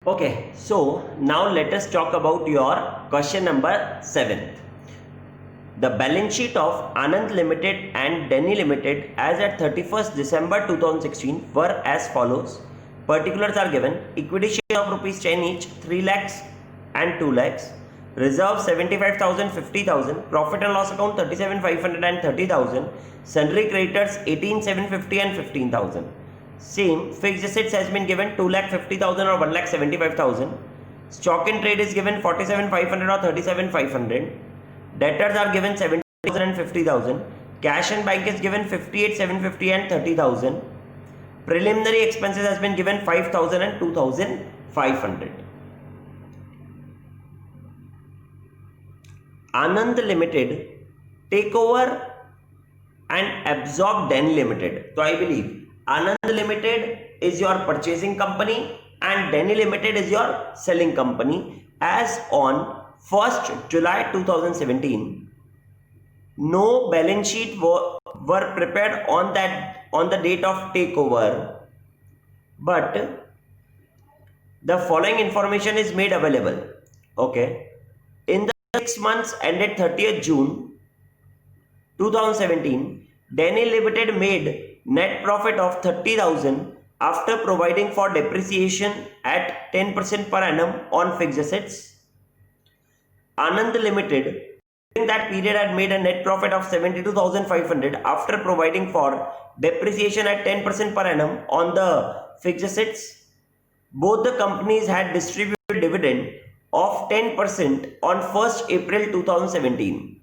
Okay, so now let us talk about your question number 7. The balance sheet of Anand Limited and Denny Limited as at 31st December 2016 were as follows. Particulars are given. Equity share of rupees 10 each, 3 lakhs and 2 lakhs. Reserve 75,000, 50,000. Profit and loss account 37,500 and 30,000. Sundry creditors 18,750 and 15,000. Same fixed assets has been given 2,50,000 or 1,75,000. Stock in trade is given 47,500 or 37,500. Debtors are given 70,000 and 50,000. Cash and bank is given 58,750 and 30,000. Preliminary expenses has been given 5,000 and 2,500. Anand Limited take over and absorb Denny Limited. So I believe Anand Limited is your purchasing company and Denny Limited is your selling company. As on 1st July 2017, no balance sheet were prepared on the date of takeover, but the following information is made available. Okay, in the 6 months ended 30th June 2017, Denny Limited made net profit of 30,000 after providing for depreciation at 10% per annum on fixed assets. Anand Limited during that period had made a net profit of 72,500 after providing for depreciation at 10% per annum on the fixed assets. Both the companies had distributed dividend of 10% on 1st April 2017.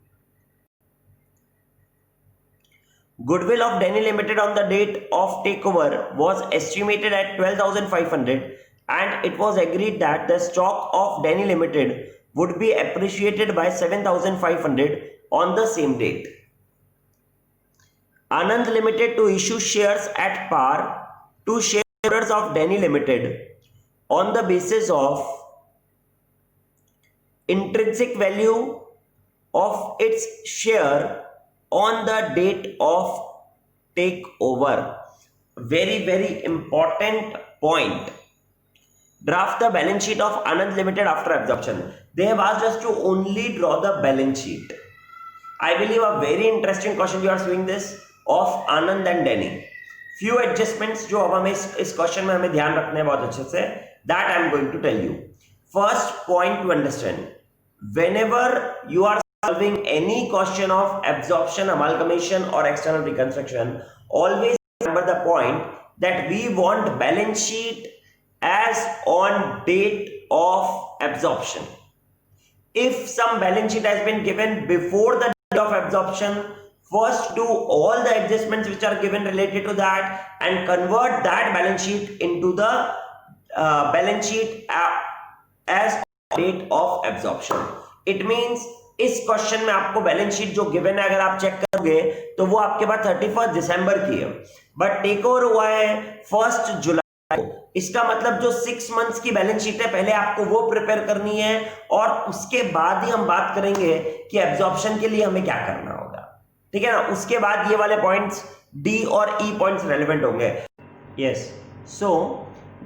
Goodwill of Denny Limited on the date of takeover was estimated at 12,500 and it was agreed that the stock of Denny Limited would be appreciated by 7,500 on the same date. Anand Limited to issue shares at par to shareholders of Denny Limited on the basis of intrinsic value of its share on the date of takeover. Very important point. Draft the balance sheet of Anand Limited after absorption. They have asked us to only draw the balance sheet. I believe a very interesting question you are seeing this of Anand and Denny. Few adjustments जो अब हमें इस question में हमें ध्यान रखने हैं बहुत अच्छे से, that I am going to tell you. First point to understand, whenever you are solving any question of absorption, amalgamation or external reconstruction, always remember the point that we want balance sheet as on date of absorption. If some balance sheet has been given before the date of absorption, first do all the adjustments which are given related to that and convert that balance sheet into the balance sheet as on date of absorption. It means इस question में आपको balance sheet जो given है अगर आप check करोगे तो वो आपके पास 31 दिसंबर की है, बट टेक ओवर हुआ है 1 जुलाई को। इसका मतलब जो 6 मंथ्स की बैलेंस शीट है पहले आपको वो प्रिपेयर करनी है और उसके बाद ही हम बात करेंगे कि एब्जॉर्प्शन के लिए हमें क्या करना होगा, ठीक है ना। उसके बाद ये वाले पॉइंट्स डी और ई पॉइंट्स रेलेवेंट होंगे। Yes, so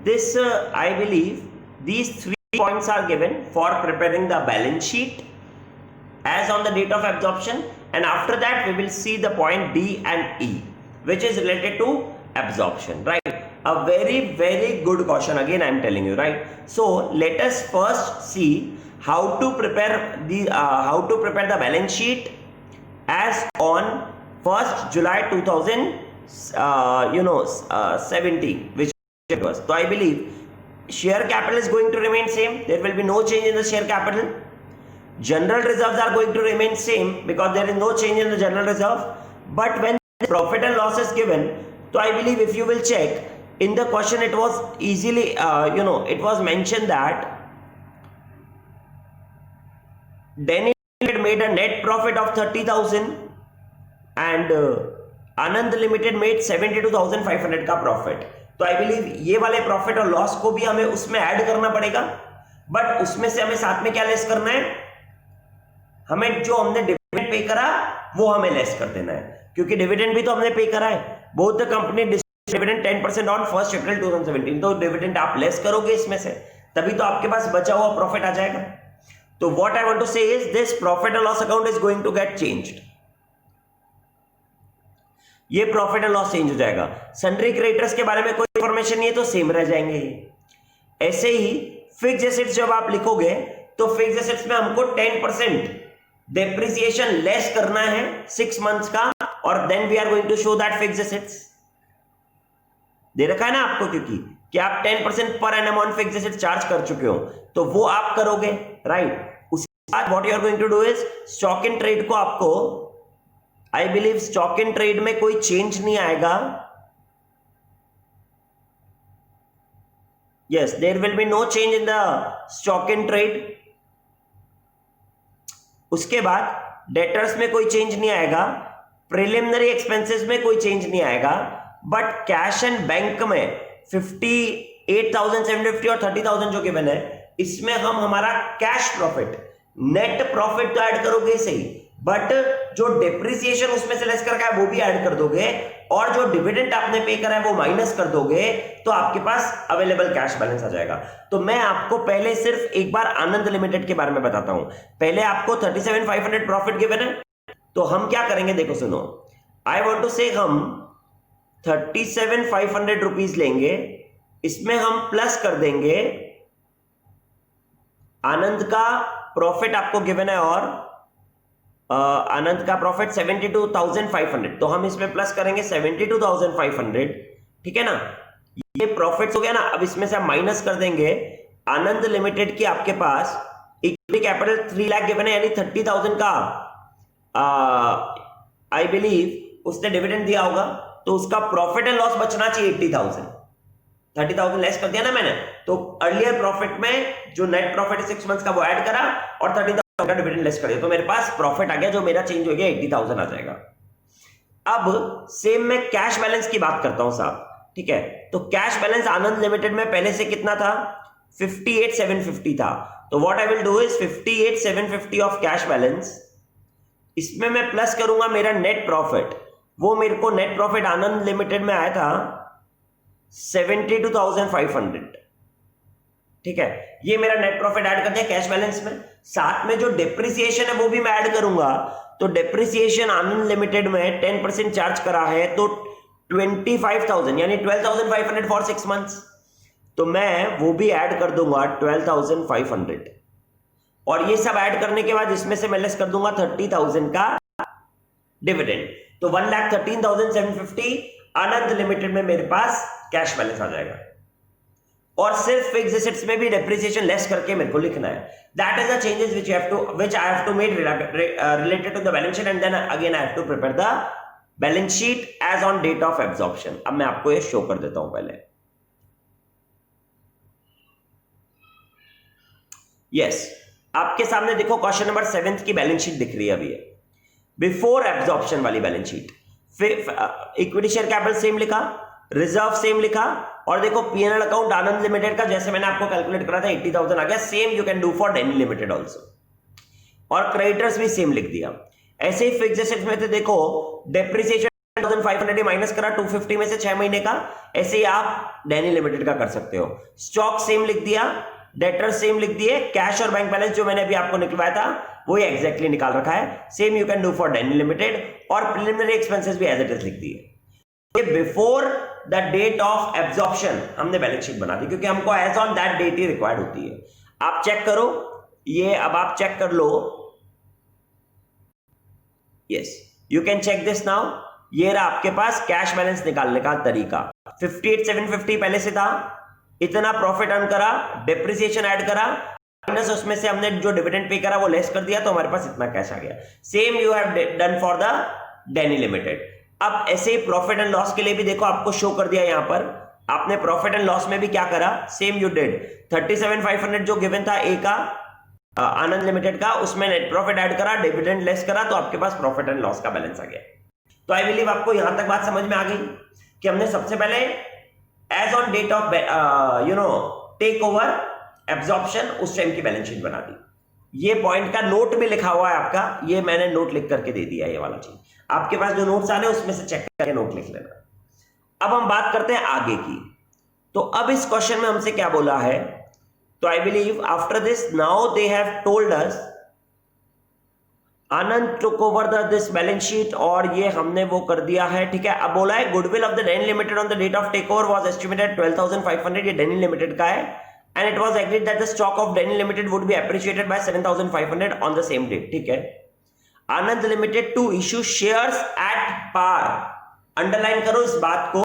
this I believe these 3 points are given for preparing the balance sheet as on the date of absorption, and after that we will see the point D and E which is related to absorption, right? A very good question again I am telling you, right? So let us first see how to prepare the balance sheet as on 1st July 2017 which it was. So I believe share capital is going to remain same. There will be no change in the share capital. General reserves are going to remain same because there is no change in the general reserve. But when profit and loss is given, so I believe if you will check in the question, it was easily it was mentioned that Denny Limited made a net profit of 30,000 and Anand Limited made 72,500 का profit. तो I believe ये वाले profit और loss को भी हमें उसमें add करना पड़ेगा, बट उसमें से हमें साथ में क्या लेस करना है, हमें जो हमने डिविडेंड पे करा वो हमें लेस कर देना है, क्योंकि डिविडेंड भी तो हमने पे करा है। Both the company dividend 10% on 1st अप्रैल 2017, तो डिविडेंड आप लेस करोगे इसमें से, तभी तो आपके पास बचा हुआ प्रॉफिट आ जाएगा। तो what I want to say is this profit and loss account is going to get changed. ये प्रॉफिट एंड लॉस चेंज हो जाएगा। सन्ड्री क्रेडिटर्स के बारे में कोई इंफॉर्मेशन नहीं है तो सेम रह जाएंगे। ऐसे ही फिक्स्ड एसेट्स जब आप लिखोगे तो फिक्स्ड एसेट्स में हमको 10% डेप्रिसिएशन लेस करना है 6 मंथ्स का, और then we are going to show that fixed assets दे रखा है ना आपको, क्योंकि कि आप 10% per annum on fixed assets charge कर चुके हो, तो वो आप करोगे, राइट। उसके बाद what you are going to do is stock in trade को आपको, I believe stock in trade में कोई चेंज नहीं आएगा। Yes, there will be no change in the stock in trade. उसके बाद डेटर्स में कोई चेंज नहीं आएगा, प्रिलिमिनरी एक्सपेंसेस में कोई चेंज नहीं आएगा, बट कैश एंड बैंक में 58,750 और 30,000 जो गिवन है, इसमें हम हमारा कैश प्रॉफिट, नेट प्रॉफिट तो ऐड करोगे सही, बट जो डेप्रिसिएशन उसमें से लेस करके वो भी ऐड कर दोगे, और जो डिविडेंड आपने पे करा है वो माइनस कर दोगे, तो आपके पास अवेलेबल कैश बैलेंस आ जाएगा। तो मैं आपको पहले सिर्फ एक बार आनंद लिमिटेड के बारे में बताता हूं। पहले आपको 37,500 प्रॉफिट गिवन है, तो हम क्या करेंगे, देखो सुनो, आई वॉन्ट टू से हम 37,500 रुपीज लेंगे, इसमें हम प्लस कर देंगे आनंद का प्रॉफिट आपको गिवन है, और आनंद का प्रॉफिट 72,500, तो हम इसमें प्लस करेंगे 72,500, ठीक है ना। ये प्रॉफिट हो गया ना। अब इसमें से हम माइनस कर देंगे आनंद लिमिटेड की आपके पास इक्विटी कैपिटल 3 लाख गिवन है, यानी 30,000 का आई बिलीव उसने डिविडेंड दिया होगा, तो उसका प्रॉफिट एंड लॉस बचना चाहिए 80,000। 30,000 लेस कर दिया ना मैंने, तो अर्लियर प्रॉफिट में जो नेट प्रॉफिट है 6 मंथ्स का वो ऐड करा, और 30,000 का डिविडेंड लेस कर दिया, तो मेरे पास प्रॉफिट आ गया, जो मेरा चेंज हो गया 80,000 आ जाएगा। अब सेम मैं कैश बैलेंस की बात करता हूं साहब, ठीक है। तो कैश बैलेंस आनंद लिमिटेड में पहले से कितना था, 58,750 था। तो what I will do is 58,750 of cash balance, इसमें मैं प्लस करूंगा मेरा नेट प्रॉफिट। वो मेरे को नेट प्रॉफिट आनंद लिमिटेड में आया था 72,500, ठीक है। ये मेरा नेट प्रॉफिट ऐड कर दिया कैश बैलेंस में। साथ में जो डेप्रिसिएशन है वो भी मैं ऐड करूंगा, तो डेप्रिसिएशन आनंद लिमिटेड में 10% चार्ज करा है, तो 25,000 यानी 12,500 फॉर 6 मंथ्स, तो मैं वो भी ऐड कर दूंगा 12,500, और ये सब ऐड करने के बाद इसमें से मैं लेस कर दूंगा 30,000 का डिविडेंड, तो 1,13,750 आनंद लिमिटेड में मेरे पास कैश बैलेंस आ जाएगा। और सिर्फ फिक्स्ड एसेट्स में भी डेप्रिसिएशन लेस करके मेरे को लिखना है। That is the changes which I have to make related to the balance sheet, and then again I have to prepare the balance sheet as on date of absorption। अब मैं आपको ये show कर देता हूं पहले। यस, आपके सामने देखो क्वेश्चन नंबर 7 की बैलेंस शीट दिख रही है अभी, बिफोर एब्जॉर्प्शन वाली balance sheet. Equity share capital same लिखा, रिजर्व सेम लिखा, और देखो पीएनएल अकाउंट आनंद लिमिटेड का जैसे मैंने आपको कैलकुलेट करा था 80,000 आ गया। Same you can do for Denny limited also, और क्रेडिटर्स भी सेम लिख दिया। ऐसे ही फिक्स्ड एसेट्स में थे, देखो डेप्रिसिएशन 1,500 माइनस करा 250 में से 6 महीने का, ऐसे ही आप डेनी लिमिटेड का कर सकते हो। स्टॉक सेम लिख दिया, डेटर सेम लिख दिए, कैश और बैंक बैलेंस जो मैंने अभी आपको निकलवाया था वही एग्जैक्टली निकाल रखा है, same you can do for Denny limited, और प्रिलिमिनरी एक्सपेंसेस भी एज इट इज लिख दिए। Before the date of absorption हमने बैलेंस शीट बना दी, क्योंकि हमको एज ऑन दैट डेट ही रिक्वायर्ड होती है। आप चेक करो ये, अब आप चेक कर लो, yes you can check this now. ये रहा आपके पास कैश बैलेंस निकालने का तरीका। 58,750 पहले से था, इतना प्रॉफिट अर्न करा, डेप्रिसिएशन ऐड करा, माइनस उसमें से हमने जो डिविडेंड पे करा वो लेस कर दिया, तो हमारे पास इतना कैश आ गया। Same you have done for the deny limited. अब ऐसे ही प्रॉफिट एंड लॉस के लिए भी देखो आपको शो कर दिया यहां पर, आपने प्रॉफिट एंड लॉस में भी क्या करा, सेम यू डिड 37,500 जो गिवन था ए का आनंद लिमिटेड का, उसमें नेट प्रॉफिट ऐड करा, डिविडेंड लेस करा, तो आपके पास प्रॉफिट एंड लॉस का बैलेंस आ गया। तो आई बिलीव आपको यहां तक बात समझ में आ गई कि हमने सबसे पहले as on date of take over absorption उस टाइम की बैलेंस शीट बना दी। ये पॉइंट का नोट भी लिखा हुआ है आपका, ये मैंने नोट लिख करके दे दिया, ये वाला चीज आपके पास जो नोट्स आने उसमें से चेक करके नोट लिख लेना। अब हम बात करते हैं आगे की। तो अब इस क्वेश्चन में हमसे क्या बोला है तो I believe after this now they have told us, Anand took over this balance sheet, और ये हमने वो कर दिया है, ठीक है। अब बोला है goodwill of the deny limited on the date of take over was estimated 12,500, ये डेनी लिमिटेड का है, and it was agreed that the stock of deny limited would be appreciated by 7,500 on the same date, ठीक है। Anand limited to issue shares at par, underline करो इस बात को,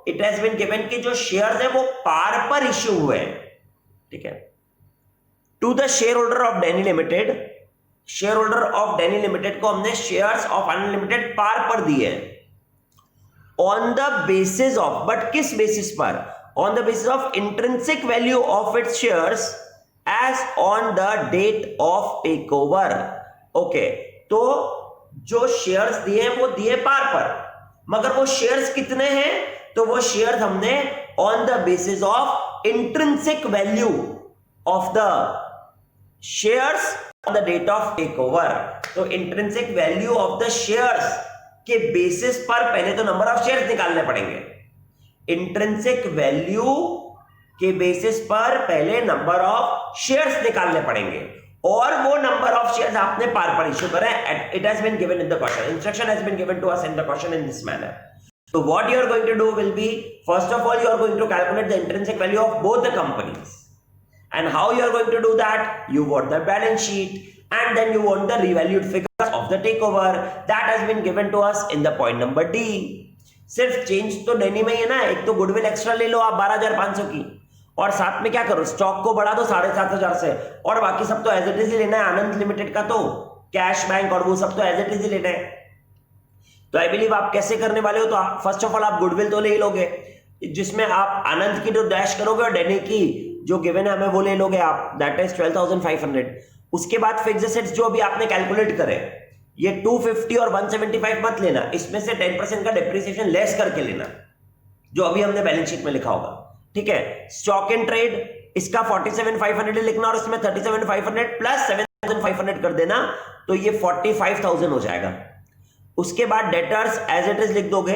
it has been given कि जो शेयर्स है वो पार पर इश्यू हुए हैं, ठीक है। To the share holder of deny limited, share holder of deny limited को हमने shares of Anand limited par पर दिए, on the basis of, but किस बेसिस पर, on the basis of intrinsic value of its shares as on the date of take over, okay. तो जो shares दिए हैं वो दिए पार पर, मगर वो शेयर्स कितने हैं, तो वो शेयर्स हमने on the basis of intrinsic value of the shares on the date of take over, तो intrinsic value of the shares के बेसिस पर पहले तो नंबर ऑफ शेयर्स निकालने पड़ेंगे, इंट्रिंसिक वैल्यू के बेसिस पर पहले नंबर ऑफ शेयर्स निकालने पड़ेंगे, और वो नंबर ऑफ शेयर्स आपने पार पर इश्यू करें, it has been given in the question, instruction has been given to us in the question in this manner. So what you are going to do will be, first of all, you are going to calculate the intrinsic value of both the companies. And how you are going to do that? You want the balance sheet, and then you want the revalued figures of the takeover that has been given to us in the point number D. सिर्फ change तो डेनी में ही है ना, एक तो goodwill extra ले लो आप 12,500 की, और साथ में क्या करो, स्टॉक को बढ़ा दो 7,500 से, और बाकी सब तो एज इट इज ही लेना है. आनंद लिमिटेड का तो कैश बैंक और वो सब तो एज इट इज ही लेना है. तो आई बिलीव आप कैसे करने वाले हो, तो फर्स्ट ऑफ ऑल आप गुडविल तो ले ही लोगे, जिसमें आप आनंद की जो डैश करोगे और डेनी की जो गिवन है हमें वो ले लोगे आप, दैट इज 12,500. उसके बाद फिक्स्ड एसेट्स जो अभी आपने कैलकुलेट करे, ये 250 और 175 मत लेना, इसमें से 10% का डिप्रिसिएशन लेस करके लेना, जो अभी हमने बैलेंस शीट में लिखा होगा. ठीक है. स्टॉक इन ट्रेड इसका 47,500 लिखना, और इसमें 37,500 प्लस 7,500 कर देना, तो ये 45,000 हो जाएगा. उसके बाद डेटर्स एज इट इज लिख दोगे,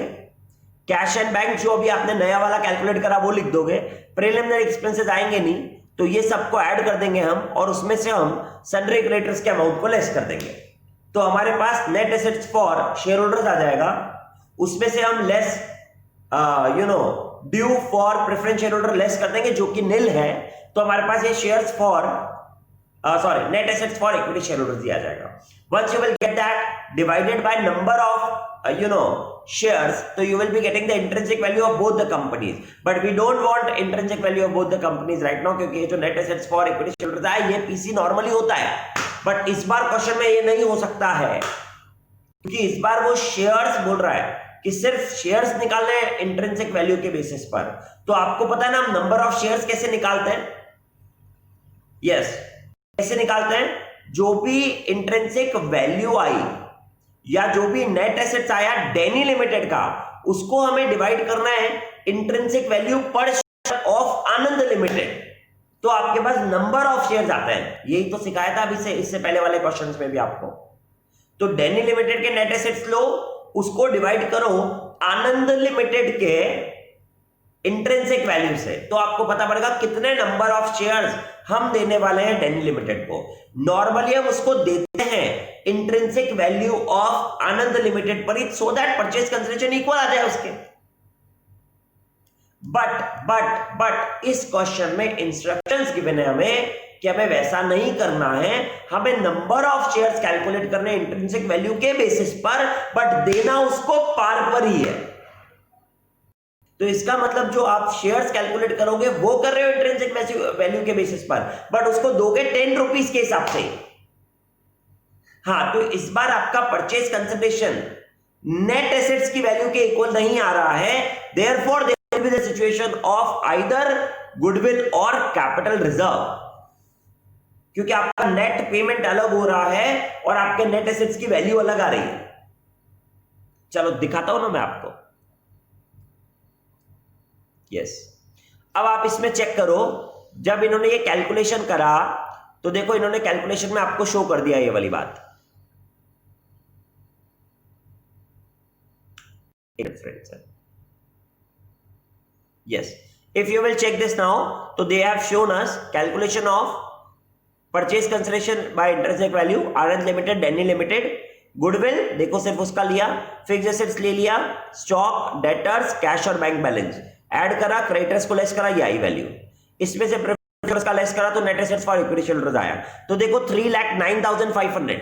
कैश एंड बैंक जो अभी आपने नया वाला कैलकुलेट करा वो लिख दोगे, प्रिलिमिनरी एक्सपेंसेस आएंगे नहीं तो ये सबको ऐड कर देंगे हम, और उसमें से हम सन्ड्री क्रेडिटर्स के अमाउंट को लेस कर देंगे. तो हमारे पास net assets for shareholders आ जाएगा, उसमें से हम less due for preference shareholder less कर देंगे जो कि निल है. तो हमारे पास ये shares for net assets for equity shareholders दिया जाएगा. Once you will get that divided by number of shares, so you will be getting the intrinsic value of both the companies. But we don't want intrinsic value of both the companies right now, क्योंकि ये जो net assets for equity shareholders है ये PC normally होता है, but इस बार question में ये नहीं हो सकता है, क्योंकि इस बार वो शेयर्स बोल रहा है कि सिर्फ शेयर्स निकालने हैं इंट्रिंसिक वैल्यू के बेसिस पर. तो आपको पता है ना हम नंबर ऑफ शेयर्स कैसे निकालते हैं. यस, कैसे निकालते हैं, जो भी इंट्रिंसिक वैल्यू आई या जो भी नेट एसेट्स आया डेनी लिमिटेड का, उसको हमें डिवाइड करना है इंट्रिंसिक वैल्यू पर शेयर ऑफ आनंद लिमिटेड. तो आपके पास नंबर ऑफ शेयर्स आते हैं. यही तो सिखाया था अभी इससे पहले वाले क्वेश्चंस में भी आपको. तो डेनी लिमिटेड के नेट एसेट्स लो, उसको डिवाइड करो आनंद लिमिटेड के इंट्रिंसिक वैल्यू से, तो आपको पता पड़ेगा कितने नंबर ऑफ शेयर्स हम देने वाले हैं डेनी लिमिटेड को. नॉर्मली हम उसको देते हैं intrinsic value of Anand limited पर, so that purchase consideration equal आ जाए उसके. बट इस क्वेश्चन में इंस्ट्रक्शंस गिवन है हमें कि हमें वैसा नहीं करना है, हमें नंबर ऑफ शेयर्स कैलकुलेट करने इंट्रिंसिक वैल्यू के बेसिस पर, बट देना उसको पार पर ही है. तो इसका मतलब जो आप शेयर्स कैलकुलेट करोगे वो कर रहे हो इंट्रिंसिक वैल्यू के बेसिस पर, बट उसको दोगे 10 रुपीज के हिसाब से. हाँ, तो इस बार आपका परचेज कंसिडरेशन नेट एसेट्स की वैल्यू के इक्वल नहीं आ रहा है. Therefore there will be the situation of either goodwill और कैपिटल रिजर्व, क्योंकि आपका नेट पेमेंट अलग हो रहा है और आपके नेट एसेट्स की वैल्यू अलग आ रही है. चलो दिखाता हूं ना मैं आपको. यस, अब आप इसमें चेक करो, जब इन्होंने ये कैलकुलेशन करा तो देखो इन्होंने कैलकुलेशन में आपको शो कर दिया ये वाली बात. Yes, If you will check this now, so they have shown us calculation of purchase consideration by intrinsic value, RN Limited, Denny Limited, goodwill देखो सिर्फ उसका लिया, फिक्स्ड एसेट्स ले लिया, स्टॉक, डेटर्स, कैश और बैंक बैलेंस ऐड करा, creditors को less करा, ये आई वैल्यू, इसमें से प्रेफरेंस का लेस करा तो net assets for equity shareholders आया। तो देखो 3,09,500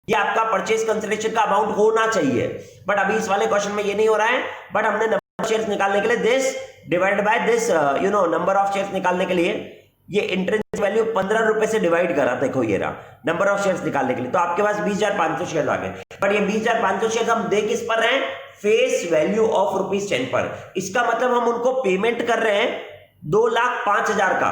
ये आपका परचेज कंसिडरेशन का अमाउंट होना चाहिए, बट अभी इस वाले क्वेश्चन में ये नहीं हो रहा है, बट हमने नंबर ऑफ शेयर्स निकालने के लिए this divide by this number of shares निकालने के लिए ये इंट्रिंसिक वैल्यू 15 रुपए से डिवाइड करा, देखो ये रहा नंबर ऑफ शेयर्स निकालने के लिए, तो आपके पास 20,500 शेयर आ गए। पर ये 20,500 शेयर हम दे किस पर रहे हैं? फेस वैल्यू ऑफ ₹10 पर। इसका मतलब हम उनको पेमेंट कर रहे हैं 2,05,000 का,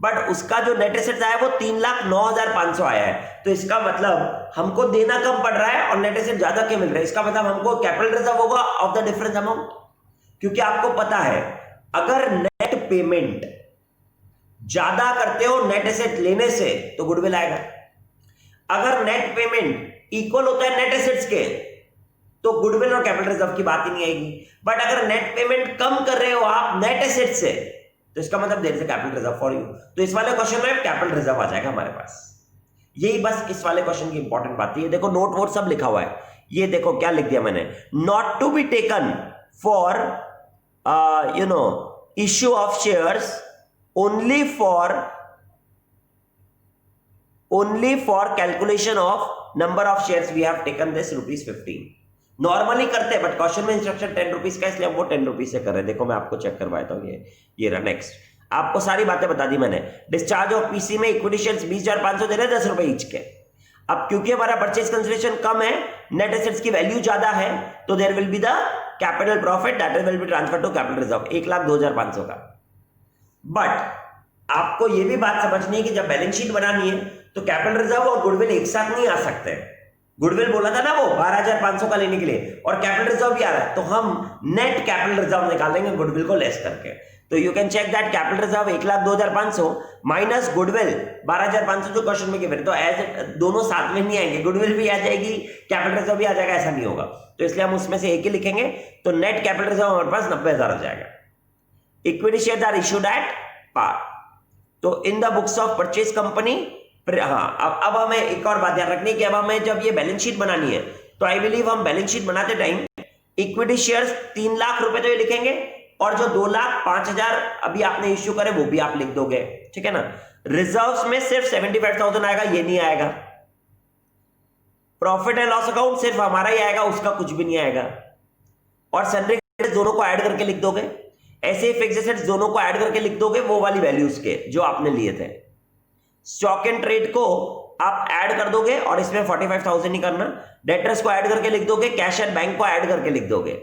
बट उसका जो नेट एसेट्स आया वो 3,09,500 आया है। तो इसका मतलब हमको देना कम पड़ रहा है और नेट एसेट ज्यादा के मिल रहे हैं। इसका मतलब हमको कैपिटल रिजर्व होगा ऑफ द डिफरेंस अमाउंट, क्योंकि आपको पता है अगर नेट पेमेंट ज्यादा करते हो नेट एसेट लेने से तो गुडविल आएगा। अगर नेट पेमेंट इक्वल होता है नेट एसेट्स के तो गुडविल और कैपिटल रिजर्व की बात ही नहीं आएगी। बट अगर नेट पेमेंट कम कर रहे हो आप नेट एसेट से तो इसका मतलब there is a capital reserve for you. तो इस वाले क्वेश्चन में कैपिटल रिजर्व आ जाएगा हमारे पास। यही बस इस वाले क्वेश्चन की इंपॉर्टेंट बात है। देखो नोट वोट सब लिखा हुआ है, ये देखो क्या लिख दिया मैंने, not to be taken for issue of shares only for calculation of number of shares we have taken this ₹15। Normally करते हैं बट क्वेश्चन में इंस्ट्रक्शन 10 रुपीज का, इसलिए हम वो 10 रुपीज से कर रहे हैं। देखो मैं आपको चेक करवाता हूँ, ये रहा नेक्स्ट, आपको सारी बातें बता दी मैंने। डिस्चार्ज ऑफ पीसी में इक्विटी शेयर्स 20,500 दे रहे हैं 10 रुपए ईच के। अब क्योंकि हमारा परचेज कंसिडरेशन कम है, नेट एसेट्स की वैल्यू ज्यादा है, तो there will be the capital profit that will be transfer to capital reserve 1,02,500 का। बट आपको यह भी बात समझनी है कि जब बैलेंस शीट बनानी है तो कैपिटल रिजर्व और गुडविल एक साथ नहीं आ सकते। गुडविल बोला था ना वो 12,500 का लेने के लिए, और कैपिटल रिजर्व भी आ रहा है, तो हम नेट कैपिटल रिजर्व निकालेंगे गुडविल को लेस करके। तो you can check that capital reserve 1,02,500 minus goodwill 12,500 जो क्वेश्चन में गिवन। तो एज दोनों साथ में नहीं आएंगे, गुडविल भी आ जाएगी कैपिटल रिजर्व भी आ जाएगा, ऐसा नहीं होगा। तो इसलिए हम उसमें से एक ही लिखेंगे। तो नेट कैपिटल रिजर्व हमारे पास 90,000 हो जाएगा। Equity shares are issued at par. तो in the books of purchase company, हाँ अब हमें एक और बात ध्यान रखनी है कि अब हमें जब ये बैलेंस शीट बनानी है तो आई बिलीव हम बैलेंस शीट बनाते टाइम इक्विटी शेयर्स 3 लाख रुपए तो ये लिखेंगे, और जो 2,05,000 अभी आपने इश्यू करे वो भी आप लिख दोगे, ठीक है ना। रिजर्व्स में सिर्फ 75,000 आएगा, ये नहीं आएगा। प्रॉफिट एंड लॉस अकाउंट सिर्फ हमारा ही आएगा, उसका कुछ भी नहीं आएगा। और सन्ड्री क्रेडिट्स दोनों को ऐड करके लिख दोगे। ऐसे ही फिक्स्ड एसेट्स दोनों को ऐड करके लिख दोगे वो वाली वैल्यूज के जो आपने लिए थे। स्टॉक एंड ट्रेड को आप ऐड कर दोगे और इसमें 45,000 ही करना। डेटर्स को ऐड करके लिख दोगे, कैश एंड बैंक को ऐड करके लिख दोगे।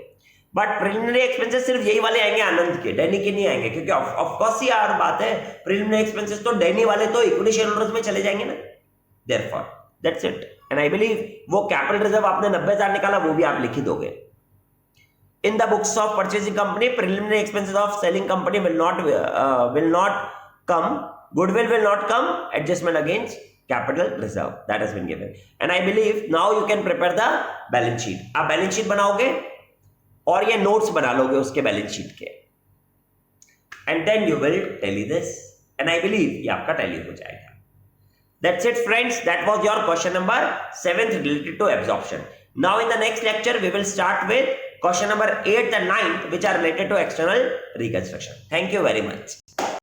बट प्रिलिमिनरी एक्सपेंसेस सिर्फ यही वाले आएंगे, आनंद के, डेनी के नहीं आएंगे, क्योंकि ऑफ कोर्स ही यार बात है, प्रिलिमिनरी एक्सपेंसेस तो डेनी वाले तो इक्विटी शेयर होल्डर्स में चले जाएंगे ना। Therefore that's it. And I believe वो कैपिटल रिजर्व आपने 90,000 निकाला वो भी आप लिख ही दोगे। In the books of purchasing company, preliminary expenses of selling company will not come. Goodwill will not come. Adjustment against capital reserve that has been given. And I believe now you can prepare the balance sheet. आप balance sheet बनाओगे और ये notes बना लोगे उसके balance sheet के. And then you will tally this. And I believe ये आपका tally हो जाएगा. That's it, friends. That was your question number 7 related to absorption. Now in the next lecture we will start with question number 8 and 9 which are related to external reconstruction. Thank you very much.